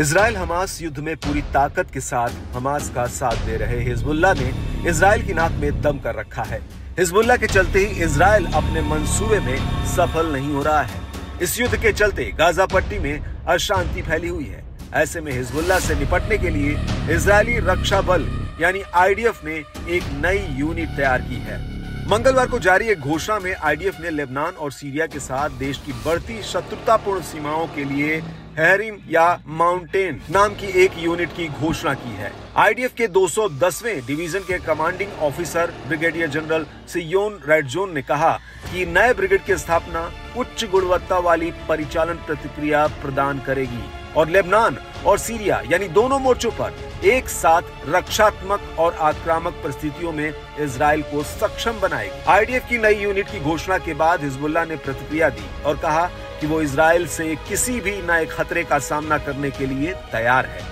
Israel Hamas युद्ध में पूरी ताकत के साथ हमास का साथ दे रहे हिजबुल्लाह ने इजराइल की नाक में दम कर रखा है। हिजबुल्लाह के चलते ही इजराइल अपने मंसूबे में सफल नहीं हो रहा है। इस युद्ध के चलते गाजा पट्टी में अशांति फैली हुई है। ऐसे में हिजबुल्लाह से निपटने के लिए इजरायली रक्षा बल यानी आईडीएफ ने एक नई यूनिट तैयार की है। मंगलवार को जारी एक घोषणा में आईडीएफ ने लेबनान और सीरिया के साथ देश की बढ़ती शत्रुतापूर्ण सीमाओं के लिए हेरिम या माउंटेन नाम की एक यूनिट की घोषणा की है। आईडीएफ के 210वें डिवीजन के कमांडिंग ऑफिसर ब्रिगेडियर जनरल सियोन रेडजोन ने कहा कि नए ब्रिगेड की स्थापना उच्च गुणवत्ता वाली परिचालन प्रतिक्रिया प्रदान करेगी और लेबनान और सीरिया यानी दोनों मोर्चों पर एक साथ रक्षात्मक और आक्रामक परिस्थितियों में इजराइल को सक्षम बनाएगी। आईडीएफ की नई यूनिट की घोषणा के बाद हिजबुल्लाह ने प्रतिक्रिया दी और कहा कि वो इजराइल से किसी भी नए खतरे का सामना करने के लिए तैयार है।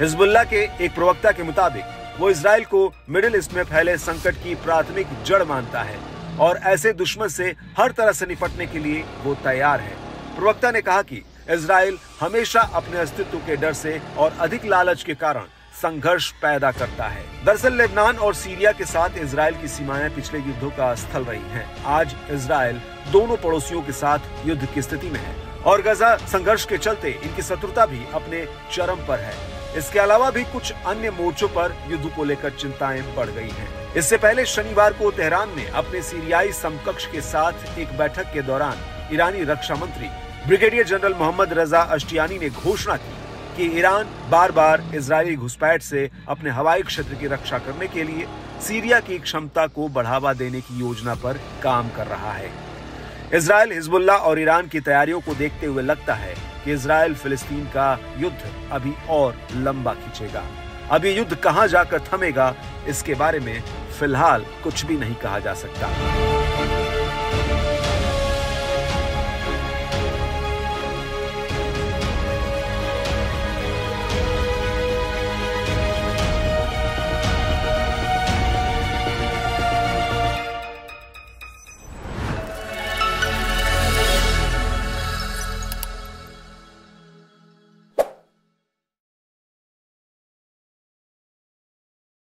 हिजबुल्लाह के एक प्रवक्ता के मुताबिक वो इजराइल को मिडिल ईस्ट में फैले संकट की प्राथमिक जड़ मानता है और ऐसे दुश्मन से हर तरह से निपटने के लिए वो तैयार है। प्रवक्ता ने कहा कि इजराइल हमेशा अपने अस्तित्व के डर से और अधिक लालच के कारण संघर्ष पैदा करता है। दरअसल लेबनान और सीरिया के साथ इजराइल की सीमाएं पिछले युद्धों का स्थल रही हैं। आज इजराइल दोनों पड़ोसियों के साथ युद्ध की स्थिति में है और गाजा संघर्ष के चलते इनकी शत्रुता भी अपने चरम पर है। इसके अलावा भी कुछ अन्य मोर्चों पर युद्ध को लेकर चिंताएं बढ़ गई हैं। इससे पहले शनिवार को तेहरान में अपने सीरियाई समकक्ष के साथ एक बैठक के दौरान ईरानी रक्षा मंत्री ब्रिगेडियर जनरल मोहम्मद रजा अश्तियानी ने घोषणा की कि ईरान बार बार इजरायली घुसपैठ से अपने हवाई क्षेत्र की रक्षा करने के लिए सीरिया की क्षमता को बढ़ावा देने की योजना पर काम कर रहा है। इजराइल, हिजबुल्लाह और ईरान की तैयारियों को देखते हुए लगता है कि इजराइल फिलिस्तीन का युद्ध अभी और लंबा खींचेगा। अब ये युद्ध कहां जाकर थमेगा, इसके बारे में फिलहाल कुछ भी नहीं कहा जा सकता।